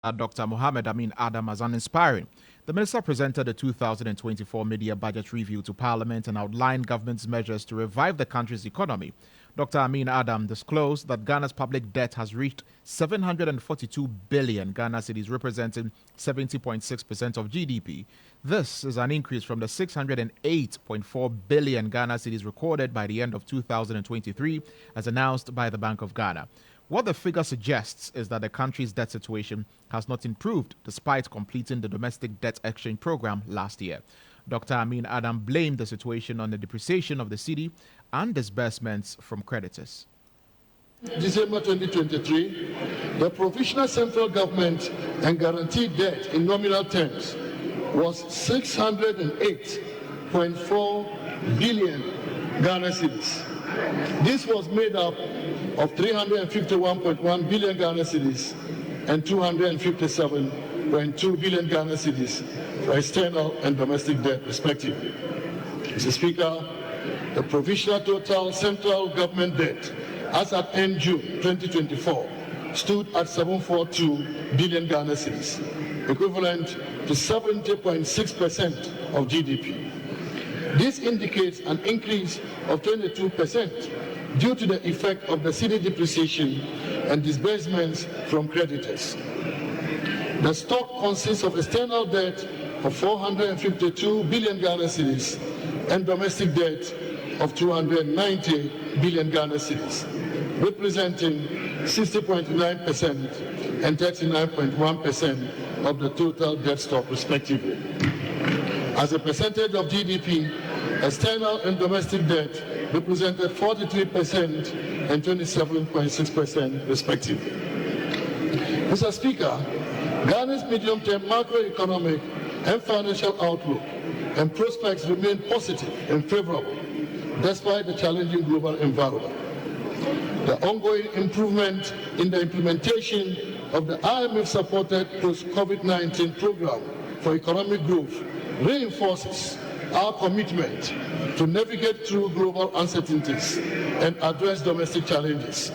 Dr. Mohammed Amin Adam as uninspiring. The minister presented the 2024 Midday budget review to Parliament and outlined government's measures to revive the country's economy. Dr. Amin Adam disclosed that Ghana's public debt has reached 742 billion Ghana cedis, representing 70.6% of GDP. This is an increase from the 608.4 billion Ghana cedis recorded by the end of 2023, as announced by the Bank of Ghana. What the figure suggests is that the country's debt situation has not improved despite completing the domestic debt exchange program last year. Dr. Amin Adam blamed the situation on the depreciation of the cedi and disbursements from creditors. December 2023, the provisional central government and guaranteed debt in nominal terms was 608.4 billion Ghana cedis. This was made up of 351.1 billion Ghana cedis and 257.2 billion Ghana cedis for external and domestic debt, respectively. Mr. Speaker, the provisional total central government debt as at end June 2024 stood at 742 billion Ghana cedis, equivalent to 70.6% of GDP. This indicates an increase of 22% due to the effect of the cedi depreciation and disbursements from creditors. The stock consists of external debt of 452 billion Ghana cedis and domestic debt of 290 billion Ghana cedis, representing 60.9% and 39.1% of the total debt stock, respectively. As a percentage of GDP, external and domestic debt represented 43% and 27.6%, respectively. Mr. Speaker, Ghana's medium-term macroeconomic and financial outlook and prospects remain positive and favorable despite the challenging global environment. The ongoing improvement in the implementation of the IMF-supported post-COVID-19 program for economic growth reinforces our commitment to navigate through global uncertainties and address domestic challenges.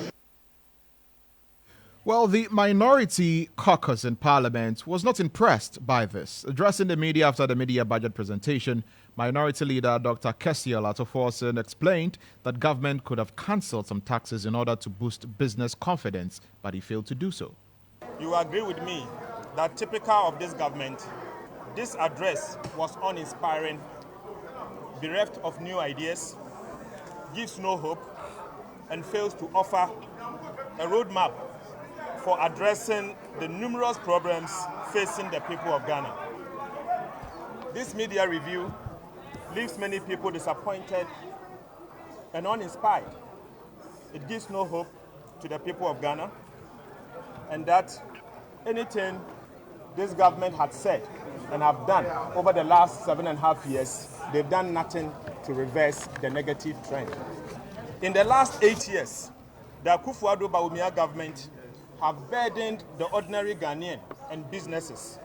Well, the minority caucus in Parliament was not impressed by this. Addressing the media after the Midday budget presentation, Minority Leader Dr. Kessiel Atoforsen explained that government could have cancelled some taxes in order to boost business confidence, but he failed to do so. You agree with me that typical of this government, this address was uninspiring, bereft of new ideas, gives no hope, and fails to offer a roadmap for addressing the numerous problems facing the people of Ghana. This media review leaves many people disappointed and uninspired. It gives no hope to the people of Ghana, and that anything this government had said and have done over the last 7.5 years, they've done nothing to reverse the negative trend. In the last 8 years, the Akufo-Addo government have burdened the ordinary Ghanaian and businesses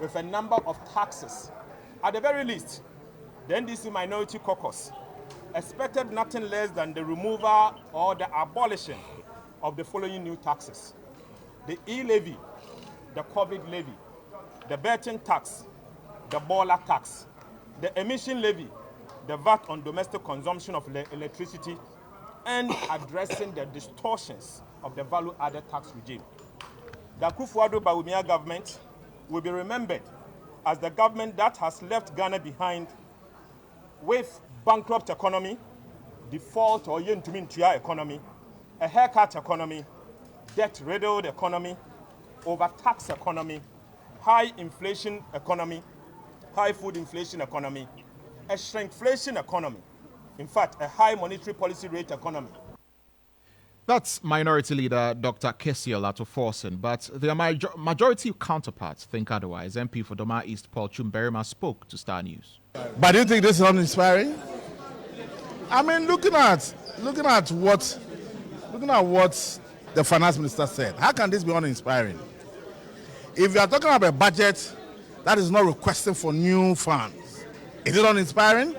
with a number of taxes. At the very least, the NDC Minority Caucus expected nothing less than the removal or the abolition of the following new taxes: the e-levy, the COVID levy, the betting tax, the baller tax, the emission levy, the VAT on domestic consumption of electricity, and addressing the distortions of the value-added tax regime. The Akufo-Addo government will be remembered as the government that has left Ghana behind with bankrupt economy, default or yentumintua economy, a haircut economy, debt-riddled economy, overtax economy, high inflation economy, high food inflation economy, a shrinkflation economy, in fact, a high monetary policy rate economy. That's Minority Leader Dr. Kessiel Atoforsen, but their majority counterparts think otherwise. MP for Doma East Paul Chumberima spoke to Starr News. But do you think this is uninspiring? I mean, looking at what the finance minister said, how can this be uninspiring? If you are talking about a budget that is not requesting for new funds, is it uninspiring?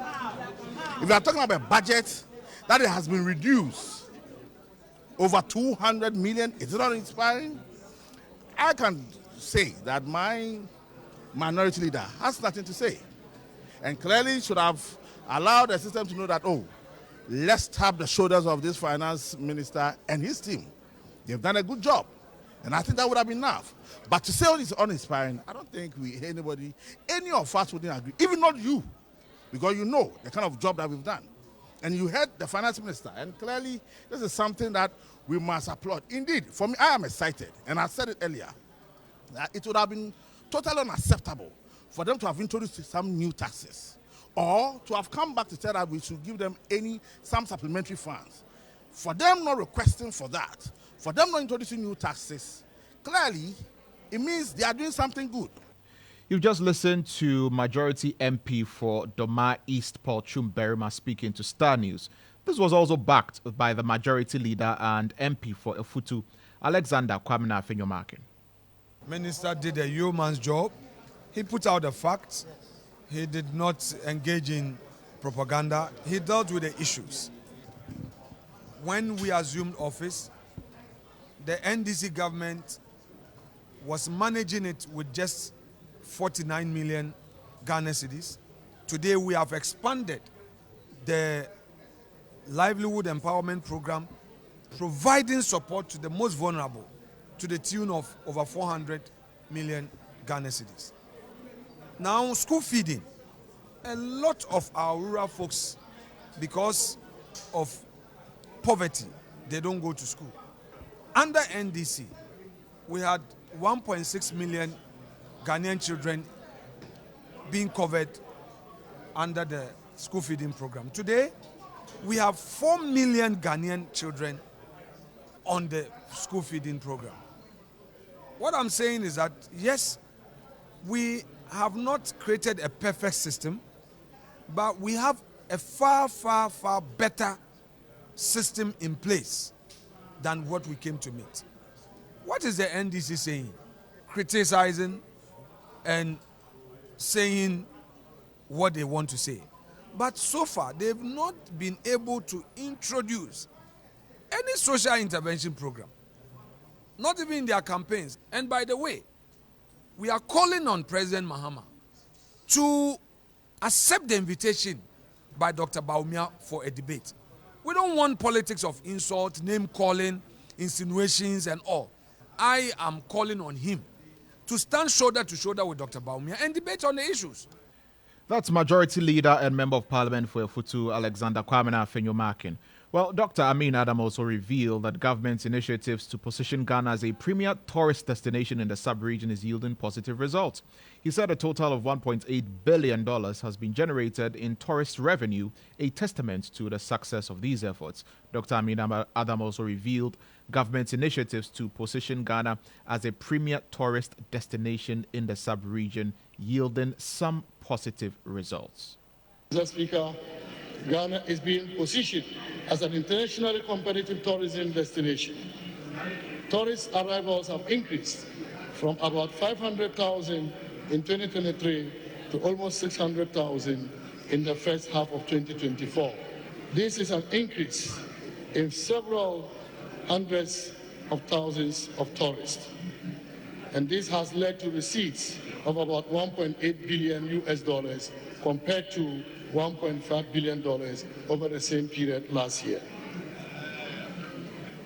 If you are talking about a budget that has been reduced over 200 million, is it uninspiring? I can say that my minority leader has nothing to say, and clearly should have allowed the system to know that, oh, let's tap the shoulders of this finance minister and his team. They've done a good job, and I think that would have been enough. But to say it's uninspiring, I don't think any of us wouldn't agree, even not you, because you know the kind of job that we've done. And you heard the finance minister, and clearly this is something that we must applaud. Indeed, for me, I am excited, and I said it earlier, that it would have been totally unacceptable for them to have introduced some new taxes, or to have come back to tell that we should give them some supplementary funds. For them not requesting for that, for them not introducing new taxes, clearly it means they are doing something good. You've just listened to Majority MP for Doma East, Paul Chumberima, speaking to Star News. This was also backed by the Majority Leader and MP for Efutu, Alexander Kwamina Afenyomarkin. Minister did a yeoman's job. He put out the facts. He did not engage in propaganda. He dealt with the issues. When we assumed office, the NDC government was managing it with just 49 million Ghana cedis. Today we have expanded the livelihood empowerment program, providing support to the most vulnerable to the tune of over 400 million Ghana cedis. Now, school feeding. A lot of our rural folks, because of poverty, they don't go to school. Under NDC, we had 1.6 million Ghanaian children being covered under the school feeding program. Today, we have 4 million Ghanaian children on the school feeding program. What I'm saying is that, yes, we have not created a perfect system, but we have a far, far, far better system in place than what we came to meet. What is the NDC saying? Criticizing and saying what they want to say. But so far, they've not been able to introduce any social intervention program, not even in their campaigns. And by the way, we are calling on President Mahama to accept the invitation by Dr. Bawumia for a debate. We don't want politics of insult, name calling, insinuations and all. I am calling on him to stand shoulder to shoulder with Dr. Bawumia and debate on the issues. That's Majority Leader and Member of Parliament for Efutu, Alexander Kwamina Afenyomarkin. Well, Dr. Amin Adam also revealed that government's initiatives to position Ghana as a premier tourist destination in the sub-region is yielding positive results. He said a total of $1.8 billion has been generated in tourist revenue, a testament to the success of these efforts. Dr. Amin Adam also revealed government's initiatives to position Ghana as a premier tourist destination in the sub-region, yielding some positive results. Mr. Speaker, Ghana is being positioned as an internationally competitive tourism destination. Tourist arrivals have increased from about 500,000 in 2023 to almost 600,000 in the first half of 2024. This is an increase in several hundreds of thousands of tourists. And this has led to receipts of about $1.8 billion compared to $1.5 billion over the same period last year.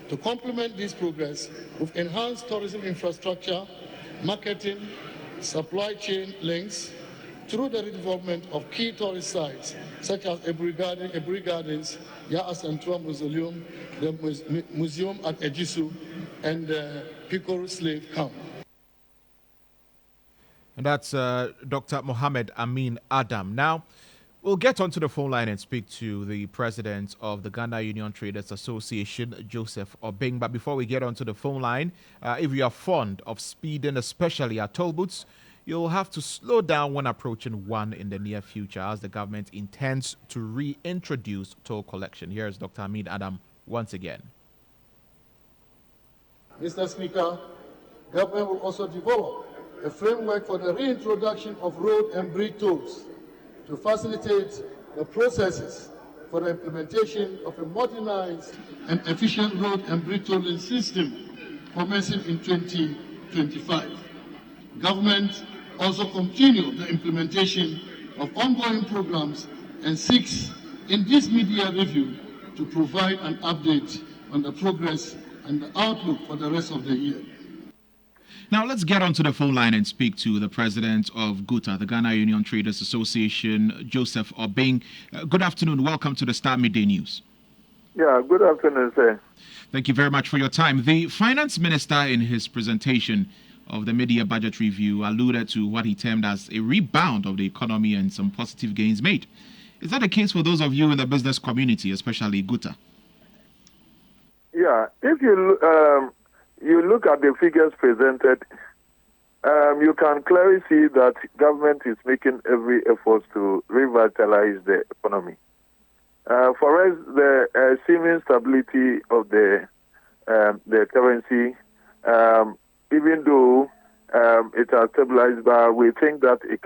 To complement this progress, we've enhanced tourism infrastructure, marketing, supply chain links through the redevelopment of key tourist sites such as Ebri Gardens, Ya Asantua Mausoleum, the Museum at Ejisu, and the Picoro Slave Camp. And that's Dr. Mohammed Amin Adam. Now, we'll get onto the phone line and speak to the president of the Ghana Union Traders Association, Joseph Obeng. But before we get onto the phone line, if you are fond of speeding, especially at toll booths, you'll have to slow down when approaching one in the near future, as the government intends to reintroduce toll collection. Here's Dr. Amin Adam once again. Mr. Speaker, government will also develop a framework for the reintroduction of road and bridge tolls to facilitate the processes for the implementation of a modernized and efficient road and bridge tolling system commencing in 2025. Government also continue the implementation of ongoing programs and seeks in this mid-year review to provide an update on the progress and the outlook for the rest of the year. Now, let's get onto the phone line and speak to the president of GUTA, the Ghana Union Traders Association, Joseph Obeng. Good afternoon. Welcome to the Starr Midday News. Yeah, good afternoon, sir. Thank you very much for your time. The finance minister, in his presentation of the mid-year budget review, alluded to what he termed as a rebound of the economy and some positive gains made. Is that the case for those of you in the business community, especially GUTA? Yeah, if you look at the figures presented, you can clearly see that government is making every effort to revitalize the economy. For us, the seeming stability of the currency, even though it has stabilized, but we think that they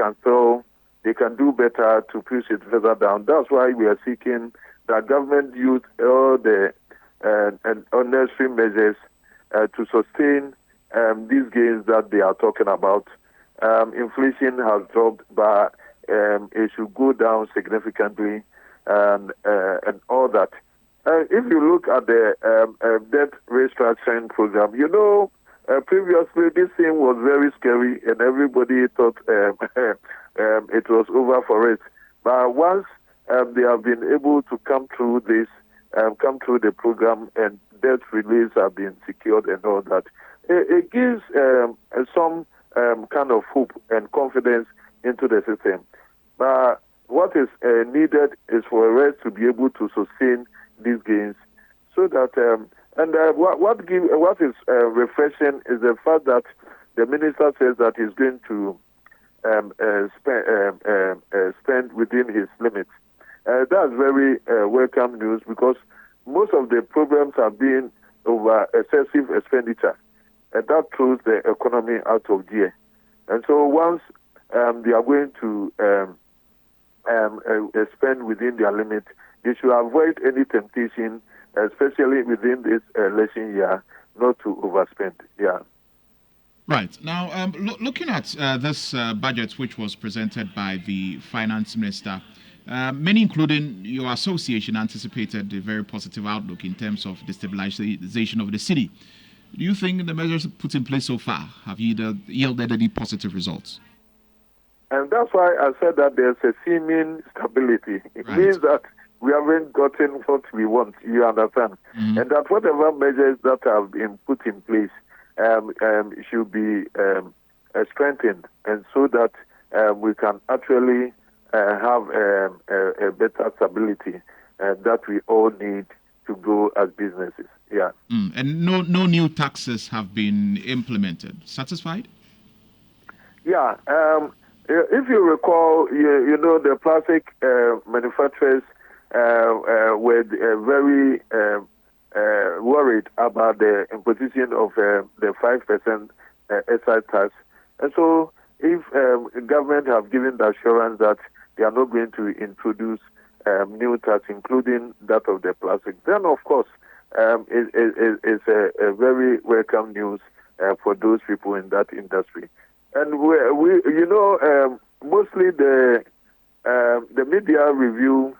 can do better to push it further down. That's why we are seeking that government use all the necessary measures to sustain these gains that they are talking about. Inflation has dropped, but it should go down significantly, and all that. If you look at the debt restructuring program, previously this thing was very scary, and everybody thought it was over for it. But once they have been able to come through this, come through the program, and debt release have been secured and all that, it gives some kind of hope and confidence into the system. But what is needed is for us to be able to sustain these gains, so that what is refreshing is the fact that the minister says that he's going to spend within his limits. That's very welcome news, because most of the problems have been over excessive expenditure, and that throws the economy out of gear. And so once they are going to spend within their limit, they should avoid any temptation, especially within this election year, not to overspend. Yeah. Right. Now, looking at this budget, which was presented by the finance minister, many, including your association, anticipated a very positive outlook in terms of the stabilization of the city. Do you think the measures put in place so far have yielded any positive results? And that's why I said that there's a seeming stability. It means that we haven't gotten what we want, you understand? Mm-hmm. And that whatever measures that have been put in place should be strengthened, and so that we can actually have a better stability that we all need to grow as businesses. Yeah. And no new taxes have been implemented. Satisfied? Yeah. If you recall, the plastic manufacturers were very worried about the imposition of the 5% excise tax. And so if government have given the assurance that they are not going to introduce new tax, including that of the plastic, then of course it's a very welcome news for those people in that industry. And mostly the mid-year review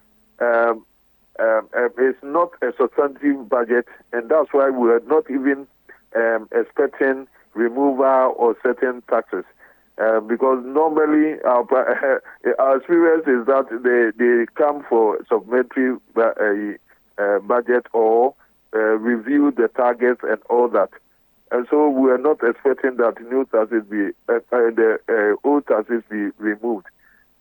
is not a substantive budget, and that's why we are not even expecting removal or certain taxes. Because normally our experience is that they come for supplementary budget or review the targets and all that. And so we are not expecting that new taxes the old taxes be removed.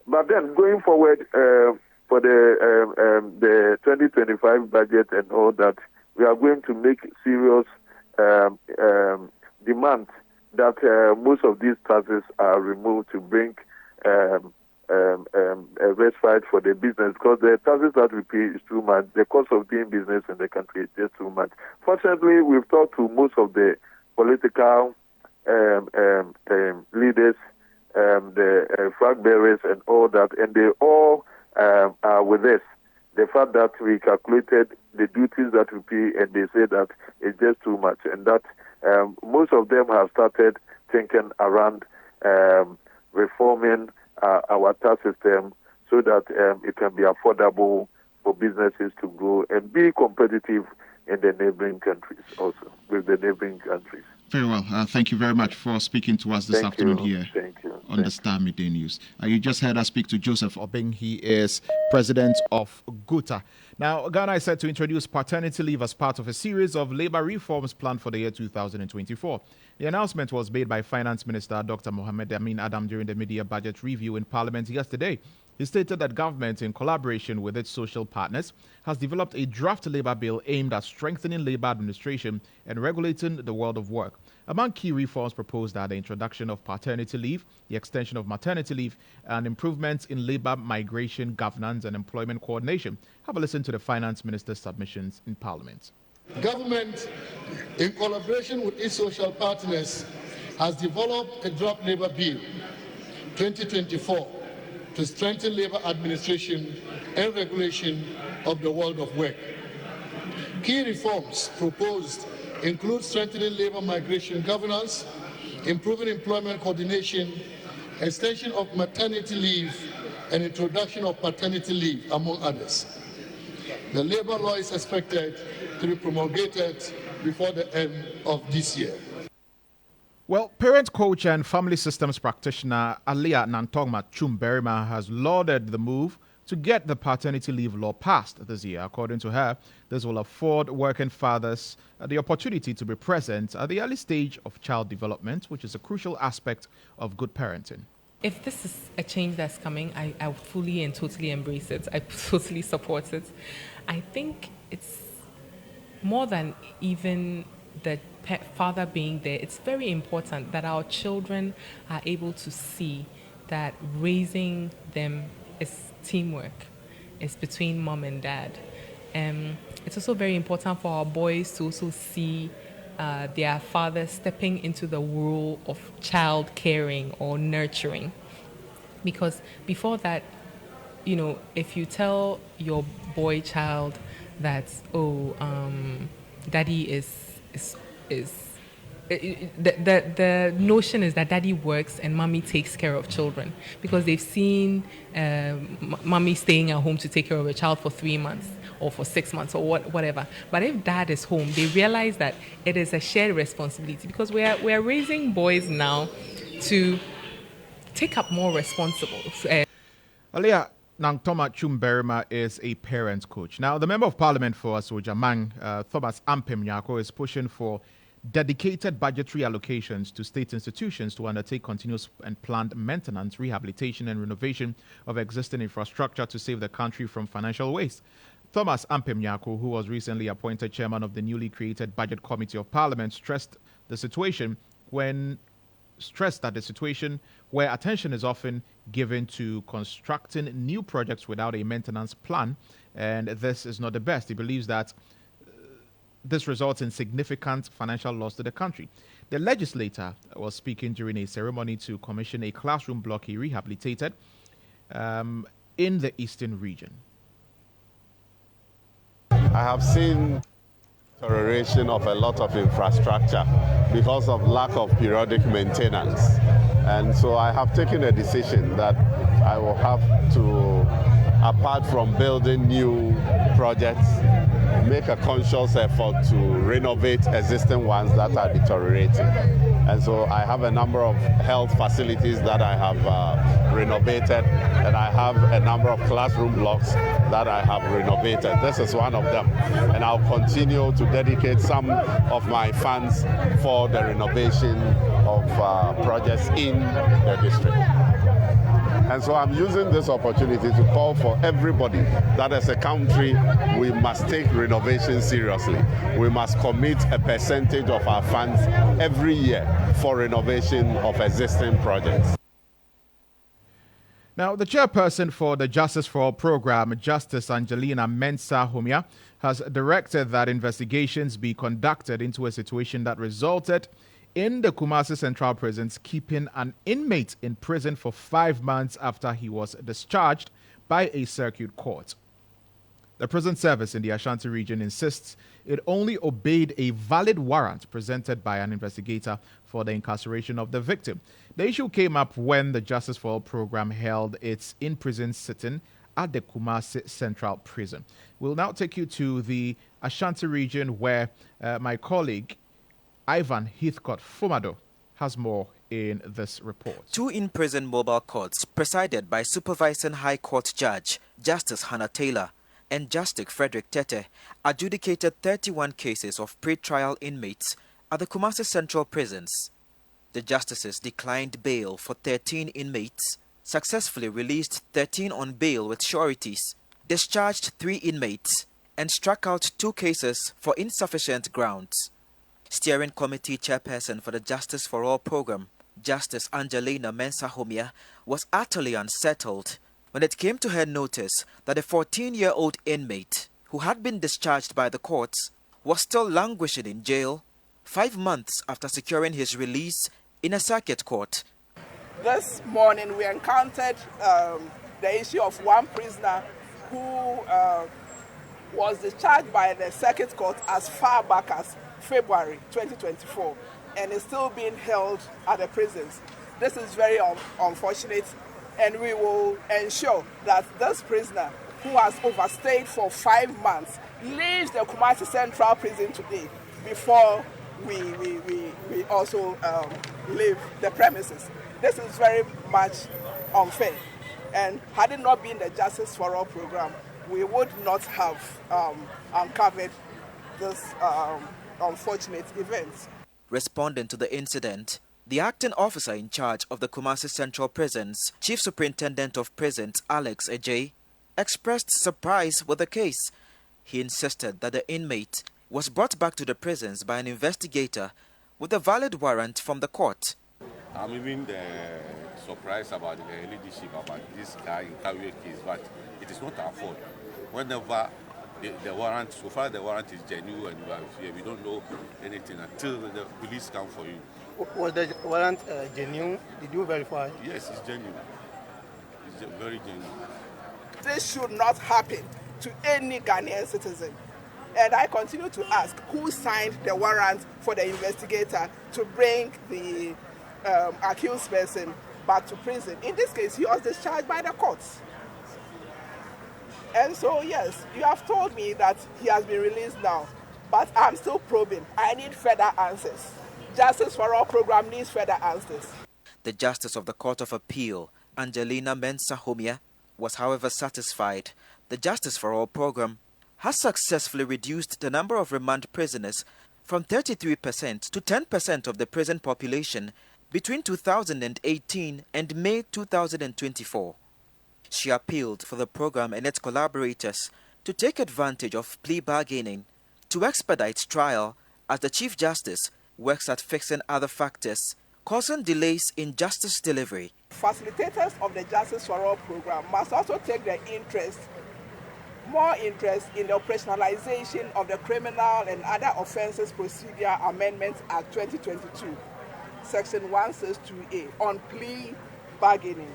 But then going forward for the 2025 budget and all that, we are going to make serious demands that most of these taxes are removed to bring a respite for the business, because the taxes that we pay is too much. The cost of doing business in the country is just too much. Fortunately, we've talked to most of the political leaders, the flag bearers and all that, and they all are with us. The fact that we calculated the duties that we pay, and they say that it's just too much, and that most of them have started thinking around reforming our tax system so that it can be affordable for businesses to grow and be competitive in the neighboring countries also, with the neighboring countries. Very well. Thank you very much for speaking to us this afternoon here on the Starr Midday News. You just heard us speak to Joseph Obeng. He is president of GUTA. Now, Ghana is set to introduce paternity leave as part of a series of labor reforms planned for the year 2024. The announcement was made by Finance Minister Dr. Mohamed Amin Adam during the mid-year budget review in Parliament yesterday. He stated that government, in collaboration with its social partners, has developed a draft labor bill aimed at strengthening labor administration and regulating the world of work. Among key reforms proposed are the introduction of paternity leave, the extension of maternity leave, and improvements in labor migration governance and employment coordination. Have a listen to the Finance Minister's submissions in Parliament. Government, in collaboration with its social partners, has developed a draft labor bill 2024 to strengthen labor administration and regulation of the world of work. Key reforms proposed include strengthening labor migration governance, improving employment coordination, extension of maternity leave, and introduction of paternity leave, among others. The labor law is expected to be promulgated before the end of this year. Well, parent coach and family systems practitioner Alia Nantongma Chumberima has lauded the move to get the paternity leave law passed this year. According to her, this will afford working fathers the opportunity to be present at the early stage of child development, which is a crucial aspect of good parenting. If this is a change that's coming, I fully and totally embrace it. I totally support it. I think it's more than even the father being there. It's very important that our children are able to see that raising them is teamwork. It's between mom and dad. It's also very important for our boys to also see their father stepping into the role of child caring or nurturing. Because before that, if you tell your boy child that, daddy the notion is that daddy works and mommy takes care of children, because they've seen mommy staying at home to take care of a child for 3 months or for 6 months or whatever. But if dad is home, they realize that it is a shared responsibility, because we are raising boys now to take up more responsibility. Alia Nantongma Chumberima is a parent coach. Now, the Member of Parliament for Asojamang, Thomas Ampem Nyako, is pushing for dedicated budgetary allocations to state institutions to undertake continuous and planned maintenance, rehabilitation, and renovation of existing infrastructure to save the country from financial waste. Thomas Ampem Nyako, who was recently appointed chairman of the newly created Budget Committee of Parliament, stressed that the situation where attention is often given to constructing new projects without a maintenance plan, and this is not the best. He believes that this results in significant financial loss to the country. The legislator was speaking during a ceremony to commission a classroom block he rehabilitated in the eastern region. I have seen deterioration of a lot of infrastructure because of lack of periodic maintenance. And so I have taken a decision that I will have to, apart from building new projects, make a conscious effort to renovate existing ones that are deteriorating. And so I have a number of health facilities that I have renovated, and I have a number of classroom blocks that I have renovated. This is one of them. And I'll continue to dedicate some of my funds for the renovation of projects in the district. And so I'm using this opportunity to call for everybody that as a country, we must take renovation seriously. We must commit a percentage of our funds every year for renovation of existing projects. Now, the chairperson for the Justice for All program, Justice Angelina Mensah Humia, has directed that investigations be conducted into a situation that resulted in the Kumasi Central Prisons keeping an inmate in prison for 5 months after he was discharged by a circuit court. The prison service in the Ashanti region insists it only obeyed a valid warrant presented by an investigator for the incarceration of the victim. The issue came up when the Justice for All program held its in-prison sitting at the Kumasi Central Prison. We'll now take you to the Ashanti region where my colleague Ivan Heathcote Fumado has more in this report. 2 in-prison mobile courts presided by Supervising High Court Judge Justice Hannah Taylor and Justice Frederick Tete adjudicated 31 cases of pre-trial inmates at the Kumasi Central Prisons. The justices declined bail for 13 inmates, successfully released 13 on bail with sureties, discharged 3 inmates, and struck out 2 cases for insufficient grounds. Steering Committee Chairperson for the Justice for All program, Justice Angelina Mensah-Homia, was utterly unsettled when it came to her notice that a 14-year-old inmate who had been discharged by the courts was still languishing in jail 5 months after securing his release in a circuit court. This morning we encountered the issue of one prisoner who was discharged by the circuit court as far back as February 2024 and is still being held at the prisons. This is very unfortunate, and we will ensure that this prisoner, who has overstayed for 5 months, leaves the Kumasi Central Prison today before we also leave the premises. This is very much unfair, and had it not been the Justice for All program, we would not have uncovered this unfortunate event. Responding to the incident, the acting officer in charge of the Kumasi Central Prisons, Chief Superintendent of Prisons Alex Ejay, expressed surprise with the case. He insisted that the inmate was brought back to the prisons by an investigator with a valid warrant from the court. I'm even surprised about the leadership about this guy in Kawe case, but it is not our fault. Whenever the warrant, so far the warrant is genuine and you are here, we don't know anything until the police come for you. Was the warrant genuine? Did you verify? Yes, it's genuine. It's very genuine. This should not happen to any Ghanaian citizen. And I continue to ask, who signed the warrant for the investigator to bring the accused person back to prison? In this case, he was discharged by the courts. And so, yes, you have told me that he has been released now, but I'm still probing. I need further answers. Justice for All program needs further answers. The Justice of the Court of Appeal, Angelina Mensah-Homia, was however satisfied. The Justice for All program has successfully reduced the number of remand prisoners from 33% to 10% of the prison population between 2018 and May 2024. She appealed for the program and its collaborators to take advantage of plea bargaining to expedite trial as the Chief Justice works at fixing other factors causing delays in justice delivery. Facilitators of the Justice for All program must also take more interest in the operationalization of the Criminal and Other Offences Procedure Amendments Act 2022, Section 162A, on plea bargaining.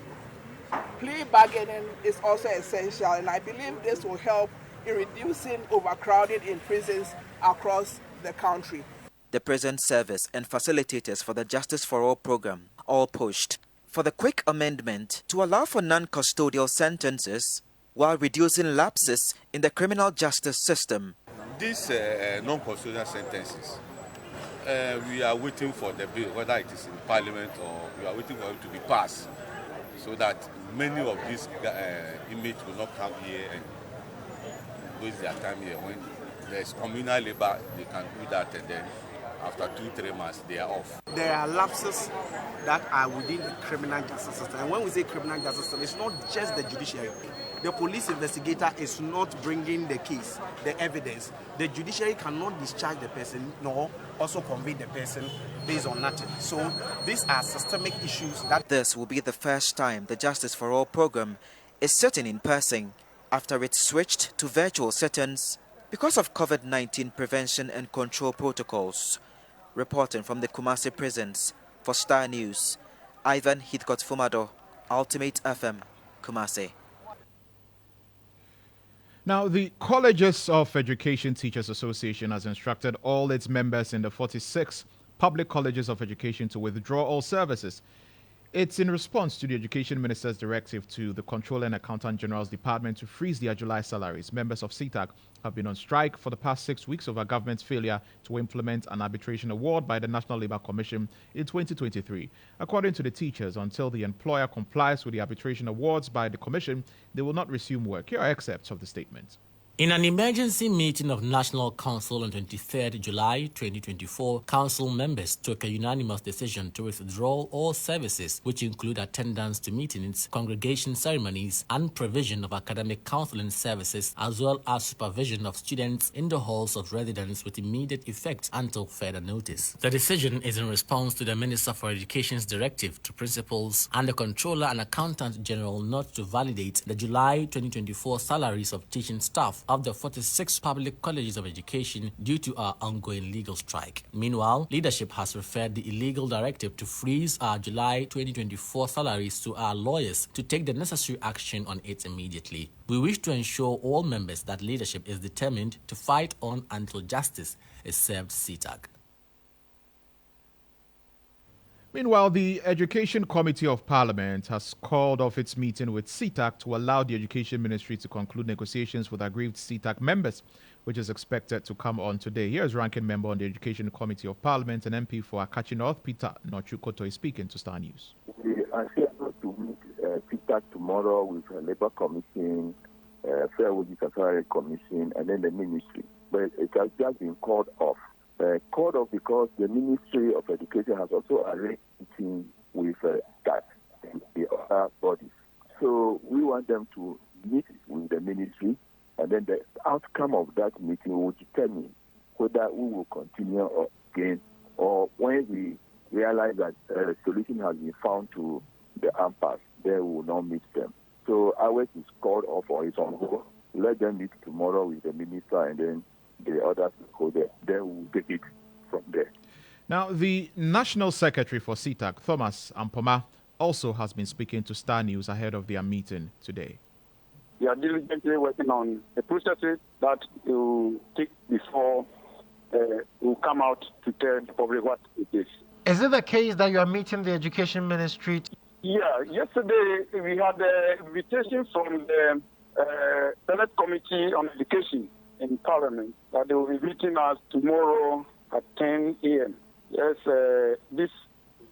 Plea bargaining is also essential, and I believe this will help in reducing overcrowding in prisons across the country. The prison service and facilitators for the Justice for All program all pushed for the quick amendment to allow for non-custodial sentences while reducing lapses in the criminal justice system. These non-custodial sentences, we are waiting for the bill, whether it is in Parliament or we are waiting for it to be passed, so that many of these inmates will not come here and waste their time here. When there's communal labor, they can do that, and then after 2-3 months, they are off. There are lapses that are within the criminal justice system. And when we say criminal justice system, it's not just the judiciary. The police investigator is not bringing the case, the evidence. The judiciary cannot discharge the person nor also convict the person based on nothing. So these are systemic issues that... This will be the first time the Justice for All program is sitting in person after it switched to virtual sittings because of COVID-19 prevention and control protocols. Reporting from the Kumasi prisons for Starr News, Ivan Heathcote Fumado, Ultimate FM, Kumasi. Now, the Colleges of Education Teachers Association has instructed all its members in the 46 public colleges of education to withdraw all services. It's in response to the Education Minister's directive to the Controller and Accountant General's Department to freeze their July salaries. Members of CTAC have been on strike for the past 6 weeks over government's failure to implement an arbitration award by the National Labour Commission in 2023. According to the teachers, until the employer complies with the arbitration awards by the Commission, they will not resume work. Here are excerpts of the statement. In an emergency meeting of National Council on 23rd July 2024, Council members took a unanimous decision to withdraw all services, which include attendance to meetings, congregation ceremonies, and provision of academic counseling services, as well as supervision of students in the halls of residence with immediate effect until further notice. The decision is in response to the Minister for Education's directive to principals and the Controller and Accountant General not to validate the July 2024 salaries of teaching staff of the 46 public colleges of education due to our ongoing legal strike. Meanwhile, leadership has referred the illegal directive to freeze our July 2024 salaries to our lawyers to take the necessary action on it immediately. We wish to ensure all members that leadership is determined to fight on until justice is served CTAC. Meanwhile, the Education Committee of Parliament has called off its meeting with CTAC to allow the Education Ministry to conclude negotiations with aggrieved CTAC members, which is expected to come on today. Here's Ranking Member on the Education Committee of Parliament and MP for Akachi North, Peter Nochukoto, speaking to Star News. We are scheduled to meet CTAC tomorrow with the Labour Commission, Fair Wages and Salary Commission, and then the Ministry. But it has just been called off. Called off because the Ministry of Education has also arranged meeting with that and the other bodies. So we want them to meet with the Ministry, and then the outcome of that meeting will determine whether we will continue again, or when we realize that a solution has been found to the impasse, then we will not meet them. So ours is called off or is on hold. Let them meet tomorrow with the Minister and then the other stakeholders. Then we'll take it from there. Now, the National Secretary for CTAC, Thomas Ampoma, also has been speaking to Star News ahead of their meeting today. We are diligently working on the processes that will take before will come out to tell the public what it is. Is it the case that you are meeting the Education Ministry? Yeah, yesterday we had an invitation from the Senate Committee on Education in Parliament that they will be meeting us tomorrow at 10 a.m. Yes, this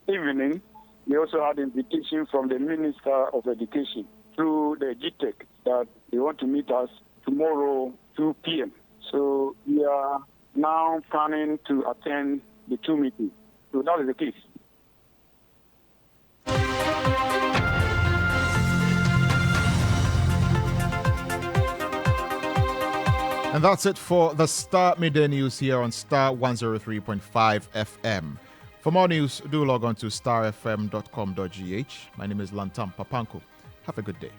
evening we also had an invitation from the Minister of Education through the GTEC that they want to meet us tomorrow 2 p.m. So we are now planning to attend the two meetings. So that is the case. And that's it for the Star Midday News here on Star 103.5 FM. For more news, do log on to starfm.com.gh. My name is Lantam Papanko. Have a good day.